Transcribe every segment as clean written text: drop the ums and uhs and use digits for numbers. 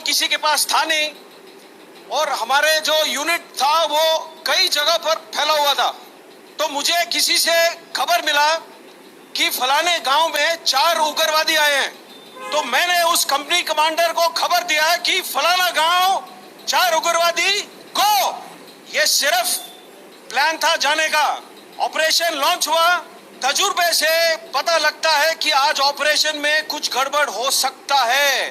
Telephone किसी के पास था नहीं और हमारे जो यूनिट था वो कई जगह पर फैला हुआ था। तो मुझे किसी से खबर मिला कि फलाने गांव में 4 उग्रवादी आए हैं। तो मैंने उस कंपनी कमांडर को खबर दिया कि फलाना गांव 4 उग्रवादी को। ये सिर्फ प्लान था जाने का। ऑपरेशन लॉन्च हुआ। तजुर्बे से पता लगता है कि आज ऑपरेशन में कुछ गड़बड़ हो सकता है।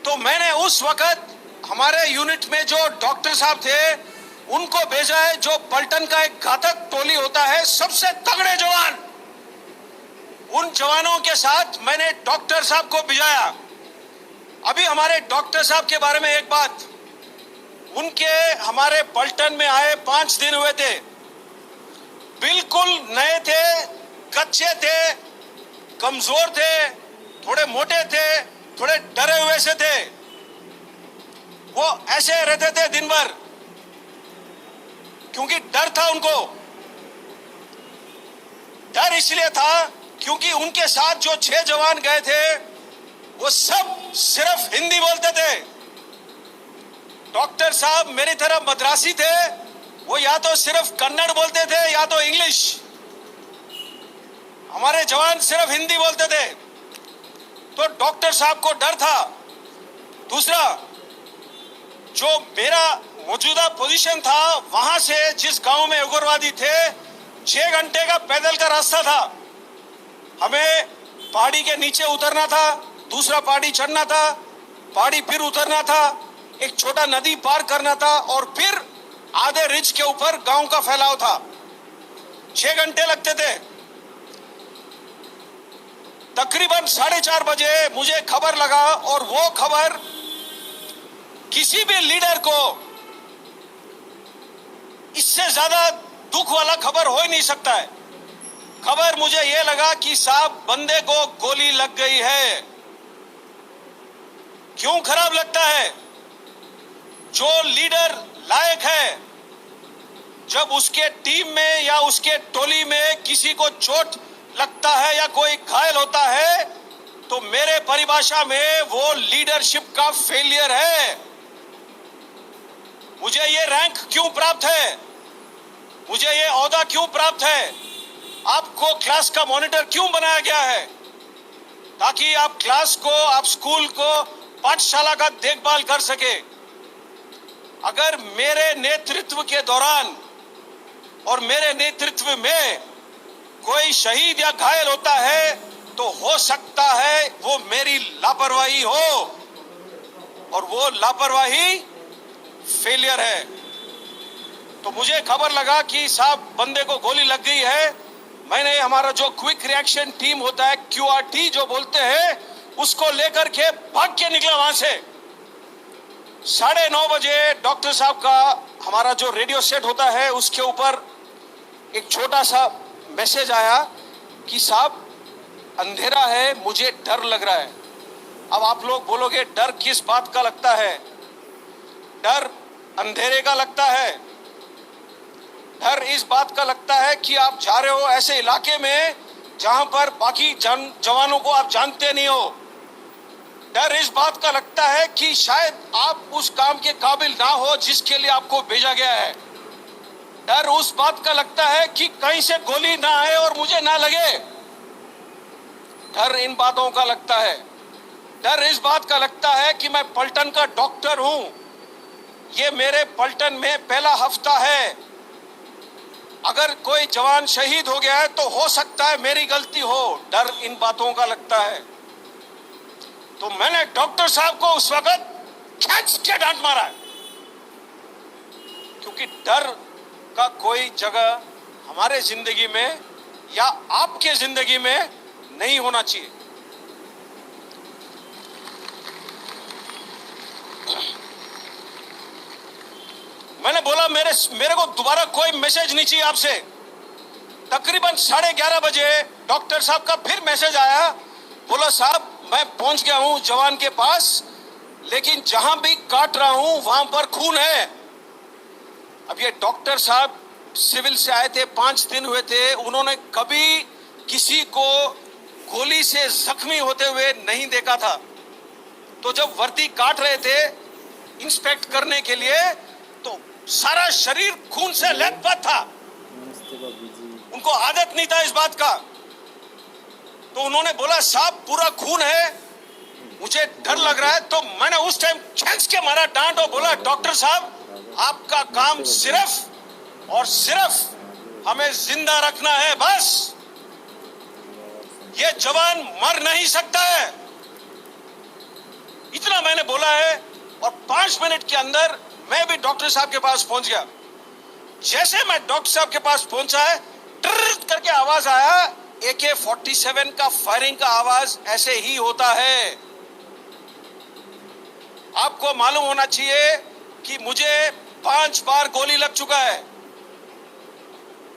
तो मैंने उस वक्त हमारे यूनिट में जो डॉक्टर साहब थे उनको भेजा है, जो पलटन का एक घातक टोली होता है, सबसे तगड़े जवान। उन जवानों के साथ मैंने डॉक्टर साहब को भिजाया। अभी हमारे डॉक्टर साहब के बारे में एक बात, उनके हमारे पलटन में आए 5 दिन हुए थे। बिल्कुल नए थे, कच्चे थे, कमजोर थे, थोड़े मोटे थे, थोड़े डरे हुए से थे। वो ऐसे रहते थे दिन भर क्योंकि डर था उनको। डर इसलिए था क्योंकि उनके साथ जो 6 जवान गए थे वो सब सिर्फ हिंदी बोलते थे। डॉक्टर साहब मेरी तरह मद्रासी थे, वो या तो सिर्फ कन्नड़ बोलते थे या तो इंग्लिश। हमारे जवान सिर्फ हिंदी बोलते थे। तो डॉक्टर साहब को डर था। दूसरा, जो मेरा मौजूदा पोजीशन था, वहां से जिस गांव में उग्रवादी थे 6 घंटे का पैदल का रास्ता था। हमें पहाड़ी के नीचे उतरना था, दूसरा पहाड़ी चढ़ना था, पहाड़ी फिर उतरना था, एक छोटा नदी पार करना था और फिर आधे रिज के ऊपर गांव का फैलाव था। 6 घंटे लगते थे। तकरीबन 4:30 बजे मुझे खबर लगा और वो खबर किसी भी लीडर को इससे ज्यादा दुख वाला खबर हो ही नहीं सकता है। खबर मुझे ये लगा कि साहब बंदे को गोली लग गई है। क्यों खराब लगता है? जो लीडर लायक है, जब उसके टीम में या उसके टोली में किसी को चोट लगता है या कोई घायल होता है तो मेरे परिभाषा में वो लीडरशिप का फेलियर है। मुझे ये रैंक क्यों प्राप्त है? मुझे ये ओहदा क्यों प्राप्त है? आपको क्लास का मॉनिटर क्यों बनाया गया है? ताकि आप क्लास को, आप स्कूल को, पाठशाला का देखभाल कर सके। अगर मेरे नेतृत्व के दौरान और मेरे नेतृत्व में कोई शहीद या घायल होता है तो हो सकता है वो मेरी लापरवाही हो और वो लापरवाही फेलियर है। तो मुझे खबर लगा कि साहब बंदे को गोली लग गई है। मैंने हमारा जो क्विक रिएक्शन टीम होता है, QRT जो बोलते हैं, उसको लेकर के भाग के निकला वहां से। 9:30 बजे डॉक्टर साहब का हमारा जो रेडियो सेट होता है उसके ऊपर एक छोटा सा मैसेज आया कि साहब अंधेरा है, मुझे डर लग रहा है। अब आप लोग बोलोगे डर किस बात का लगता है? डर अंधेरे का लगता है। डर इस बात का लगता है कि आप जा रहे हो ऐसे इलाके में जहां पर बाकी जवानों को आप जानते नहीं हो। डर इस बात का लगता है कि शायद आप उस काम के काबिल ना हो जिसके लिए आपको भेजा गया है। डर उस बात का लगता है कि कहीं से गोली ना आए और मुझे ना लगे। डर इन बातों का लगता है। डर इस बात का लगता है कि मैं पलटन का डॉक्टर हूं, ये मेरे पलटन में पहला हफ्ता है। अगर कोई जवान शहीद हो गया है तो हो सकता है मेरी गलती हो। डर इन बातों का लगता है। तो मैंने डॉक्टर साहब को उस वक्त खींच के डांट मारा, क्योंकि डर का कोई जगह हमारे जिंदगी में या आपके जिंदगी में नहीं होना चाहिए। मैंने बोला मेरे को दोबारा कोई मैसेज नहीं चाहिए आपसे। तकरीबन 11:30 बजे डॉक्टर साहब का फिर मैसेज आया। बोला साहब मैं पहुंच गया हूं जवान के पास, लेकिन जहां भी काट रहा हूं वहां पर खून है। अब ये डॉक्टर साहब सिविल से आए थे, 5 दिन हुए थे, उन्होंने कभी किसी को गोली से जख्मी होते हुए नहीं देखा था। तो जब वर्दी काट रहे थे इंस्पेक्ट करने के लिए तो सारा शरीर खून से लथपथ था। उनको आदत नहीं था इस बात का। तो उन्होंने बोला साहब पूरा खून है, मुझे डर लग रहा है। तो मैंने उस टाइम खींच के मारा डांट और बोला डॉक्टर साहब आपका काम सिर्फ और सिर्फ हमें जिंदा रखना है, बस। ये जवान मर नहीं सकता है, इतना मैंने बोला है। और 5 मिनट के अंदर मैं भी डॉक्टर साहब के पास पहुंच गया। जैसे मैं डॉक्टर साहब के पास पहुंचा है, ट्रर करके आवाज आया। AK-47 का फायरिंग का आवाज ऐसे ही होता है। आपको मालूम होना चाहिए कि मुझे 5 बार गोली लग चुका है।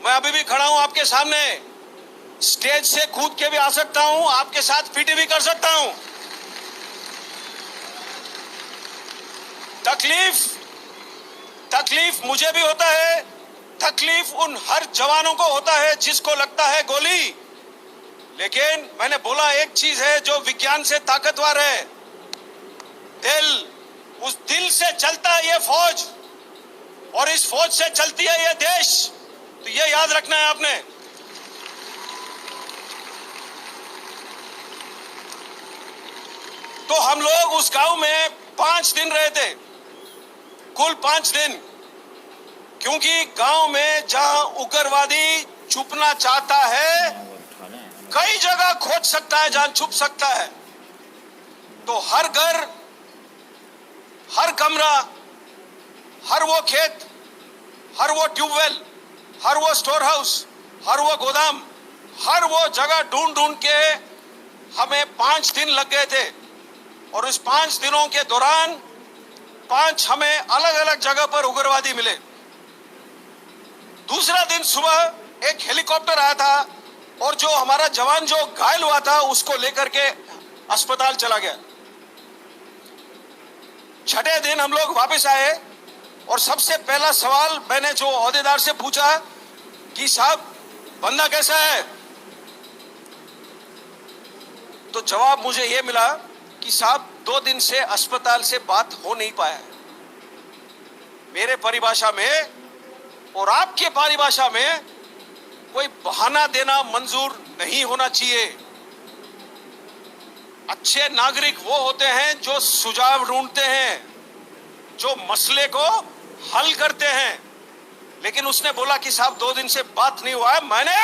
मैं अभी भी खड़ा हूं आपके सामने, स्टेज से कूद के भी आ सकता हूं, आपके साथ पीटी भी कर सकता हूं। तकलीफ मुझे भी होता है, तकलीफ उन हर जवानों को होता है जिसको लगता है गोली। लेकिन मैंने बोला एक चीज है जो विज्ञान से ताकतवर है, दिल। उस दिल से चलता है ये फौज और इस फौज से चलती है ये देश। तो ये याद रखना है आपने। तो हम लोग उस गांव में 5 दिन रहे थे, कुल 5 दिन। क्योंकि गांव में जहां उग्रवादी छुपना चाहता है, कई जगह खोज सकता है जहां छुप सकता है। तो हर घर, हर कमरा, हर वो खेत, हर वो ट्यूबवेल, हर वो स्टोर हाउस, हर वो गोदाम, हर वो जगह ढूंढ ढूंढ के हमें 5 दिन लग गए थे। और इस 5 दिनों के दौरान 5 हमें अलग अलग जगह पर उग्रवादी मिले। दूसरा दिन सुबह एक हेलीकॉप्टर आया था और जो हमारा जवान जो घायल हुआ था उसको लेकर के अस्पताल चला गया। छठे दिन हम लोग वापस आए और सबसे पहला सवाल मैंने जो ओहदेदार से पूछा कि साहब बंदा कैसा है, तो जवाब मुझे यह मिला कि साहब 2 दिन से अस्पताल से बात हो नहीं पाया है। मेरे परिभाषा में और आपके परिभाषा में कोई बहाना देना मंजूर नहीं होना चाहिए। अच्छे नागरिक वो होते हैं जो सुझाव ढूंढते हैं, जो मसले को हल करते हैं। लेकिन उसने बोला कि साहब 2 दिन से बात नहीं हुआ है। मैंने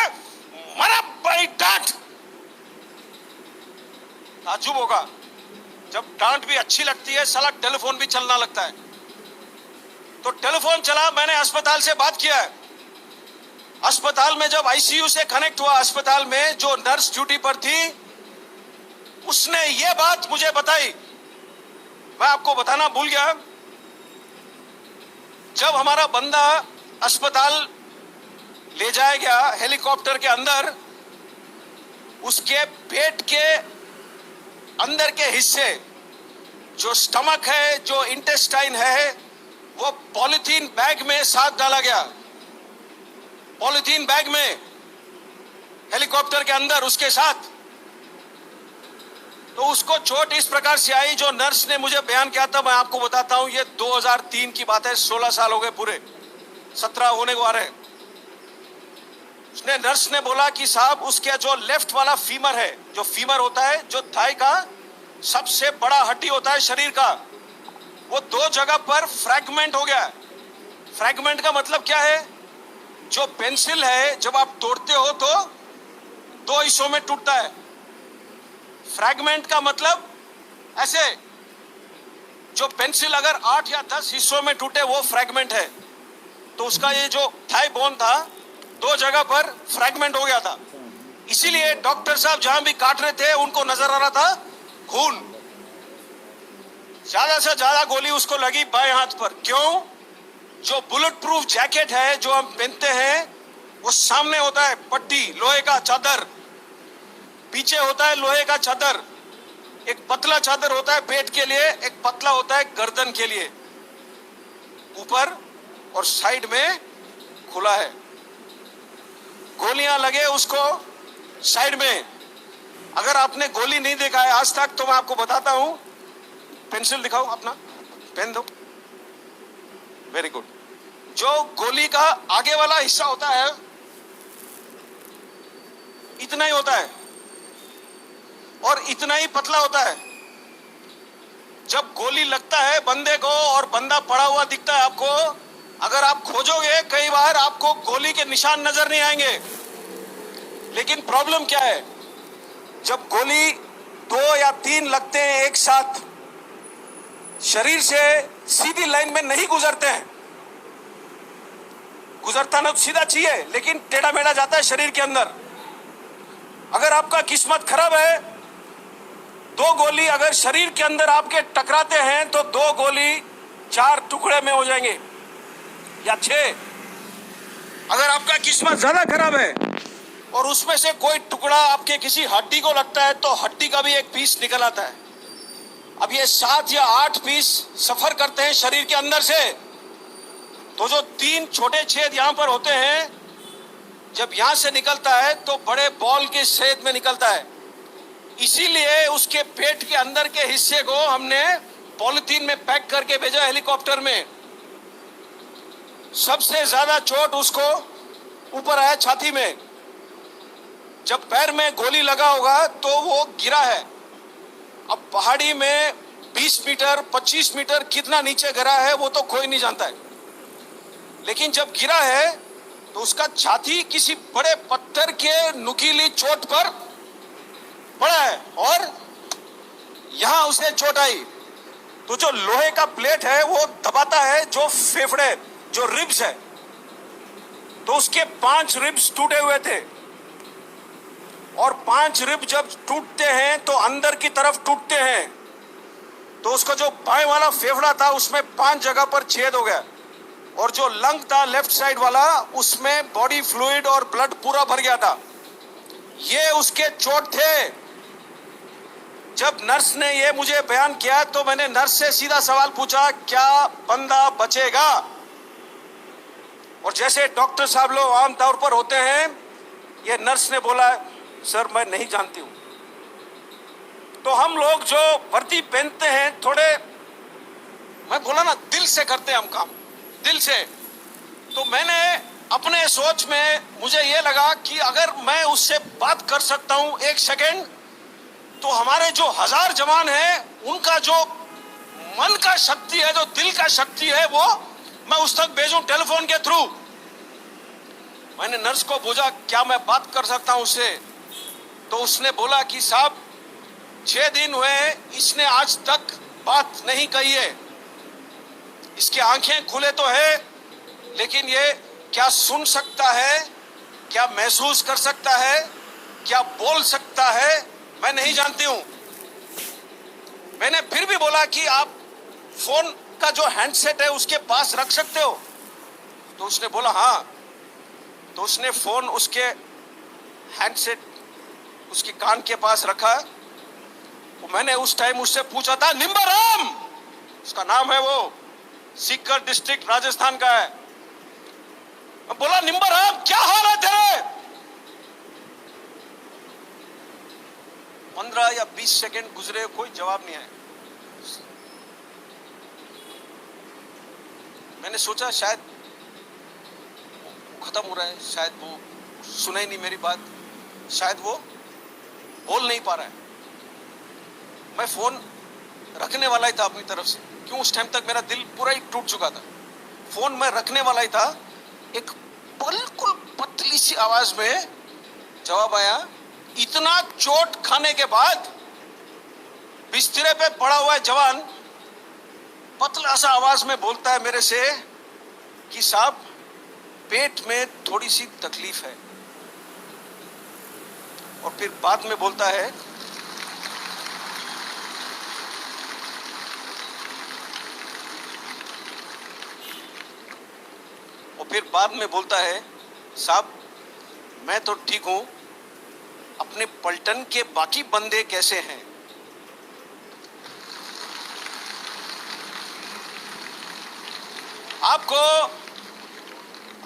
मरा बड़ी डांट। ताज्जुब होगा, जब डांट भी अच्छी लगती है साला टेलीफोन भी चलना लगता है। तो टेलीफोन चला, मैंने अस्पताल से बात किया है। अस्पताल में जब आईसीयू से कनेक्ट हुआ, अस्पताल में जो नर्स ड्यूटी पर थी उसने ये बात मुझे बताई, मैं आपको बताना भूल गया। जब हमारा बंदा अस्पताल ले जाया गया हेलीकॉप्टर के अंदर, उसके पेट के अंदर के हिस्से जो स्टमक है, जो इंटेस्टाइन है, वो पॉलिथीन बैग में साथ डाला गया। पॉलिथीन बैग में हेलीकॉप्टर के अंदर उसके साथ। तो उसको चोट इस प्रकार से आई, जो नर्स ने मुझे बयान किया था मैं आपको बताता हूं। ये 2003 की बात है, 16 साल हो गए पूरे, 17 होने को आ रहे। उसने नर्स ने बोला कि साहब उसके जो लेफ्ट वाला फीमर है, जो फीमर होता है जो थाई का सबसे बड़ा हड्डी होता है शरीर का, वो 2 जगह पर फ्रैगमेंट हो गया। फ्रैगमेंट का मतलब क्या है? जो पेंसिल है जब आप तोड़ते हो तो 2 हिस्सों में टूटता है। फ्रैगमेंट का मतलब ऐसे, जो पेंसिल अगर 8 या 10 हिस्सों में टूटे वो फ्रैगमेंट है। तो उसका ये जो थाई बोन था 2 जगह पर फ्रैगमेंट हो गया था। इसीलिए डॉक्टर साहब जहां भी काट रहे थे उनको नजर आ रहा था खून। ज्यादा से ज्यादा गोली उसको लगी बाएं हाथ पर। क्यों? जो बुलेट प्रूफ जैकेट है जो हम पहनते हैं वो सामने होता है पट्टी, लोहे का चादर, पीछे होता है लोहे का चादर। एक पतला चादर होता है पेट के लिए, एक पतला होता है गर्दन के लिए। ऊपर और साइड में खुला है। गोलियां लगे उसको साइड में। अगर आपने गोली नहीं देखा है आज तक तो मैं आपको बताता हूं, पेंसिल दिखाओ, अपना पेन दो। Very good. जो गोली का आगे वाला हिस्सा होता है इतना ही होता है और इतना ही पतला होता है। जब गोली लगता है बंदे को और बंदा पड़ा हुआ दिखता है आपको, अगर आप खोजोगे कई बार आपको गोली के निशान नजर नहीं आएंगे। लेकिन प्रॉब्लम क्या है, जब गोली 2 या 3 लगते हैं एक साथ, शरीर से सीधी लाइन में नहीं गुजरते हैं। गुजरता ना तो सीधा चाहिए, लेकिन टेढ़ा मेढ़ा जाता है शरीर के अंदर। अगर आपका किस्मत खराब है, 2 गोली अगर शरीर के अंदर आपके टकराते हैं तो 2 गोली 4 टुकड़े में हो जाएंगे या 6। अगर आपका किस्मत ज्यादा खराब है और उसमें से कोई टुकड़ा आपके किसी हड्डी को लगता है तो हड्डी का भी एक पीस निकल आता है। अब ये 7 या 8 पीस सफर करते हैं शरीर के अंदर से, तो जो 3 छोटे छेद यहां पर होते हैं, जब यहां से निकलता है तो बड़े बॉल के छेद में निकलता है। इसीलिए उसके पेट के अंदर के हिस्से को हमने पॉलिथीन में पैक करके भेजा हेलीकॉप्टर में। सबसे ज्यादा चोट उसको ऊपर आया छाती में। जब पैर में गोली लगा होगा तो वो गिरा है। अब पहाड़ी में 20 मीटर 25 मीटर कितना नीचे गिरा है वो तो कोई नहीं जानता है, लेकिन जब गिरा है तो उसका छाती किसी बड़े पत्थर के नुकीली चोट पर पड़ा है और यहां उसे चोट आई। तो जो लोहे का प्लेट है वो दबाता है जो फेफड़े, जो रिब्स है, तो उसके 5 रिब्स टूटे हुए थे। और 5 रिब जब टूटते हैं तो अंदर की तरफ टूटते हैं, तो उसका जो बाएं वाला फेफड़ा था उसमें 5 जगह पर छेद हो गया, और जो लंग था लेफ्ट साइड वाला उसमें बॉडी फ्लूइड और ब्लड पूरा भर गया था। ये उसके चोट थे। जब नर्स ने ये मुझे बयान किया तो मैंने नर्स से सीधा सवाल पूछा, क्या बंदा बचेगा? और जैसे डॉक्टर साहब लोग आमतौर पर होते हैं, ये नर्स ने बोला, सर मैं नहीं जानती हूं। तो हम लोग जो वर्दी पहनते हैं थोड़े, मैं बोला ना, दिल से करते हैं हम काम, दिल से। तो मैंने अपने सोच में मुझे ये लगा कि अगर मैं उससे बात कर सकता हूं 1 सेकेंड, तो हमारे जो 1000 जवान हैं उनका जो मन का शक्ति है, जो दिल का शक्ति है, वो मैं उस तक भेजूं टेलीफोन के थ्रू। मैंने नर्स को पूछा, क्या मैं बात कर सकता हूं उससे? तो उसने बोला कि साहब 6 दिन हुए इसने आज तक बात नहीं कही है। इसकी आंखें खुले तो है, लेकिन ये क्या सुन सकता है, क्या महसूस कर सकता है, क्या बोल सकता है, मैं नहीं जानती हूं। मैंने फिर भी बोला कि आप फोन का जो हैंडसेट है उसके पास रख सकते हो? तो उसने बोला हाँ। तो उसने फोन उसके हैंडसेट उसके कान के पास रखा। तो मैंने उस टाइम उससे पूछा था, निम्बाराम उसका नाम है, वो सीकर डिस्ट्रिक्ट राजस्थान का है। मैं बोला, निम्बाराम क्या हाल है तेरे? 15 या 20 सेकंड गुजरे, कोई जवाब नहीं आया। मैंने सोचा शायद खत्म हो रहा है, शायद वो सुना ही नहीं मेरी बात, शायद वो बोल नहीं पा रहा है। मैं फोन रखने वाला ही था अपनी तरफ से, क्यों उस टाइम तक मेरा दिल पूरा ही टूट चुका था। फोन मैं रखने वाला ही था, एक बिल्कुल पतली सी आवाज में जवाब आया। इतना चोट खाने के बाद बिस्तरे पे पड़ा हुआ जवान पतला सा आवाज में बोलता है मेरे से कि साहब पेट में थोड़ी सी तकलीफ है। और फिर बाद में बोलता है, साहब मैं तो ठीक हूं, अपने पलटन के बाकी बंदे कैसे हैं?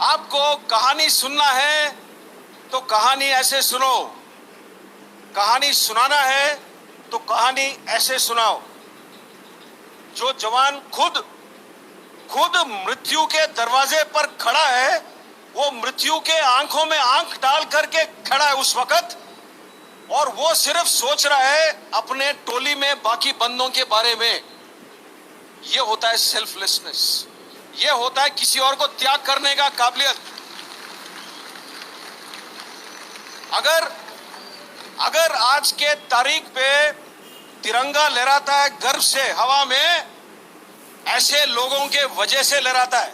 आपको कहानी सुनना है तो कहानी ऐसे सुनो, कहानी सुनाना है तो कहानी ऐसे सुनाओ। जो जवान खुद मृत्यु के दरवाजे पर खड़ा है, वो मृत्यु के आंखों में आंख डाल करके खड़ा है उस वक्त, और वो सिर्फ सोच रहा है अपने टोली में बाकी बंदों के बारे में। ये होता है सेल्फलेसनेस, ये होता है किसी और को त्याग करने का काबिलियत। अगर आज के तारीख पे तिरंगा लहराता है गर्व से हवा में, ऐसे लोगों के वजह से लहराता है।